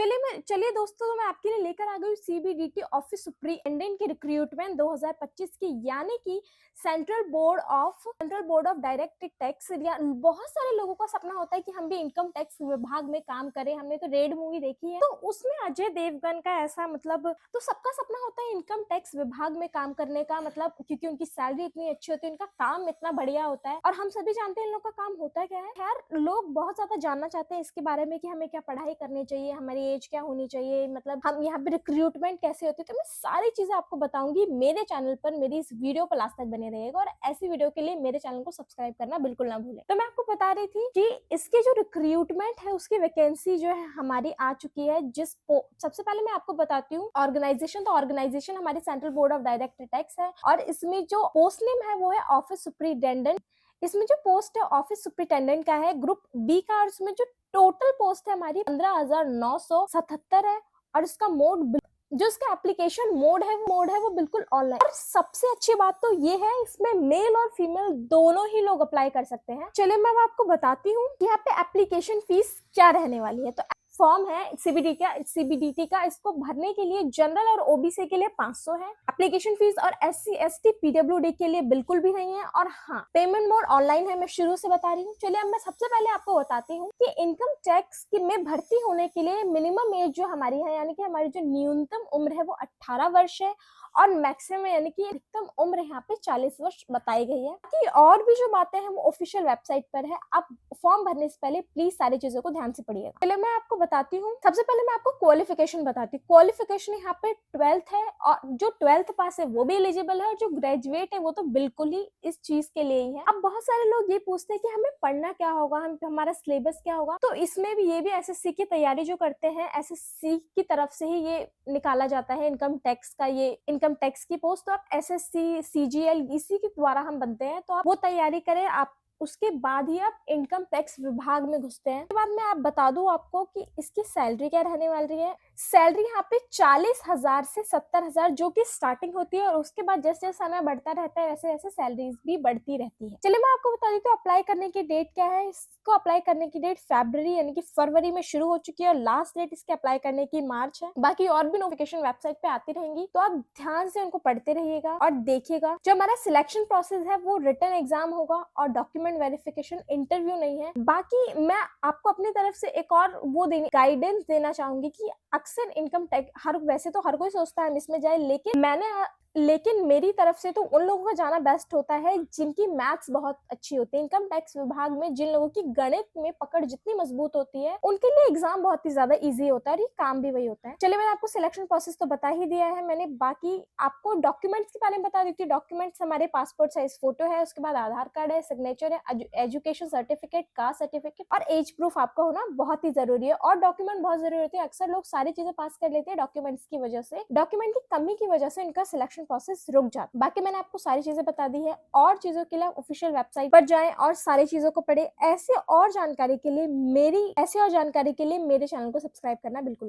चलिए दोस्तों, तो मैं आपके लिए लेकर आ गई हूँ सीबीडीटी ऑफिस सुपरिटेंडेंट की रिक्रूटमेंट 2025 की, यानी कि central board of direct tax. या बहुत सारे लोगों का सपना होता है कि हम भी इनकम टैक्स विभाग में काम करें। हमने तो रेड मूवी देखी है, तो उसमें अजय देवगन का ऐसा तो सबका सपना होता है इनकम टैक्स विभाग में काम करने का, क्योंकि उनकी सैलरी इतनी अच्छी होती है, उनका काम इतना बढ़िया होता है। और हम सभी जानते हैं इन लोग का काम होता क्या है। खैर, लोग बहुत ज्यादा जानना चाहते हैं इसके बारे में कि हमें क्या पढ़ाई करनी चाहिए, हमारी एज क्या होनी चाहिए, हम यहाँ पे रिक्रूटमेंट कैसे होती है। तो मैं सारी चीजें आपको बताऊंगी मेरे चैनल पर। मेरी इस वीडियो पर लास्ट तक बने रहेगा, और ऐसी वीडियो के लिए मेरे चैनल को सब्सक्राइब करना बिल्कुल ना भूलें। तो मैं आपको बता रही थी कि इसकी जो रिक्रूटमेंट है, उसकी वैकेंसी जो है हमारी आ चुकी है। सबसे पहले मैं आपको बताती हूँ ऑर्गेनाइजेशन। तो ऑर्गेनाइजेशन हमारी central board of direct tax है, और इसमें जो पोस्ट नेम है वो है ऑफिस सुपरिटेंडेंट। इसमें जो पोस्ट है ऑफिस सुपरिटेंडेंट का है, ग्रुप बी का। और इसमें जो टोटल पोस्ट है हमारी 15,977 है। और इसका जो इसका एप्लीकेशन मोड है वो बिल्कुल ऑनलाइन। और सबसे अच्छी बात तो ये है, इसमें मेल और फीमेल दोनों ही लोग अप्लाई कर सकते हैं। चलिए मैं आपको बताती हूँ कि यहाँ पे एप्लीकेशन फीस क्या रहने वाली है। तो फॉर्म है सीबीडीटी का, इसको भरने के लिए जनरल और ओबीसी के लिए 500 है एप्लीकेशन फीस, और एससी एसटी पीडब्ल्यूडी के लिए बिल्कुल भी नहीं है। और हाँ, पेमेंट मोड ऑनलाइन है, मैं शुरू से बता रही हूँ। चलिए अब मैं सबसे पहले आपको बताती हूँ कि इनकम टैक्स में भर्ती होने के लिए मिनिमम एज जो हमारी है, यानी कि हमारी जो न्यूनतम उम्र है वो 18 वर्ष है, और मैक्सिमम यानी कि अधिकतम उम्र यहाँ पे 40 वर्ष बताई गई है। कि और भी जो बातें हैं वो ऑफिशियल वेबसाइट पर है। आप फॉर्म भरने से पहले प्लीज सारी चीजों को ध्यान से पढ़िएगा। पहले मैं आपको बताती हूँ, सबसे पहले मैं आपको क्वालिफिकेशन बताती हूँ। क्वालिफिकेशन यहाँ पे 12th है, और जो 12th पास है वो भी एलिजिबल है, और जो ग्रेजुएट है वो तो बिल्कुल ही इस चीज के लिए ही है। अब बहुत सारे लोग ये पूछते हैं कि हमें पढ़ना क्या होगा, हमारा सिलेबस क्या होगा। तो इसमें भी ये भी एसएससी की तैयारी जो करते हैं, एसएससी की तरफ से ही ये निकाला जाता है इनकम टैक्स का, ये इनकम टैक्स की पोस्ट। तो आप एसएससी सीजीएल इसी के द्वारा हम बनते हैं, तो आप वो तैयारी करें। आप उसके बाद ही आप इनकम टैक्स विभाग में घुसते हैं। उसके बाद मैं आप बता दूं आपको कि इसकी सैलरी क्या रहने वाली है। सैलरी यहाँ पे 40,000 से 70,000 जो कि स्टार्टिंग होती है, और उसके बाद जैसे जैसे समय बढ़ता रहता है वैसे वैसे सैलरीज भी बढ़ती रहती है। चलिए मैं आपको बता देती हूँ अप्लाई करने की डेट क्या है। इसको अप्लाई करने की डेट फरवरी यानी कि फरवरी में शुरू हो चुकी है, और लास्ट डेट इसके अप्लाई करने की मार्च है। बाकी और भी नोटिफिकेशन वेबसाइट पे आती रहेंगी, तो आप ध्यान से उनको पढ़ते रहिएगा और देखिएगा। जो हमारा सिलेक्शन प्रोसेस है वो रिटन एग्जाम होगा, और डॉक्यूमेंट वेरिफिकेशन, इंटरव्यू नहीं है। बाकी मैं आपको अपनी तरफ से एक और गाइडेंस देना चाहूंगी कि अक्सर इनकम टैक्स वैसे तो हर कोई सोचता है हम इसमें जाए, लेकिन मेरी तरफ से तो उन लोगों का जाना बेस्ट होता है जिनकी मैथ्स बहुत अच्छी होती है। इनकम टैक्स विभाग में जिन लोगों की गणित में पकड़ जितनी मजबूत होती है, उनके लिए एग्जाम बहुत ही ज्यादा इजी होता है, और ये काम भी वही होता है। चलिए मैंने आपको सिलेक्शन प्रोसेस तो बता ही दिया है मैंने। बाकी आपको डॉक्यूमेंट्स के बारे में बता देती हूँ। डॉक्यूमेंट्स हमारे पासपोर्ट साइज फोटो है, उसके बाद आधार कार्ड है, सिग्नेचर है, एजुकेशन सर्टिफिकेट, कास्ट सर्टिफिकेट, और एज प्रूफ आपका होना बहुत ही जरूरी है। और डॉक्यूमेंट बहुत जरूरी होते हैं। अक्सर लोग सारी चीजें पास कर लेते हैं डॉक्यूमेंट्स की वजह से, डॉक्यूमेंट की कमी की वजह से इनका सिलेक्शन प्रोसेस रुक जाता। बाकी मैंने आपको सारी चीजें बता दी है। और चीजों के लिए ऑफिशियल वेबसाइट पर जाएं और सारी चीजों को पढ़े। ऐसे और जानकारी के लिए मेरे चैनल को सब्सक्राइब करना बिल्कुल ना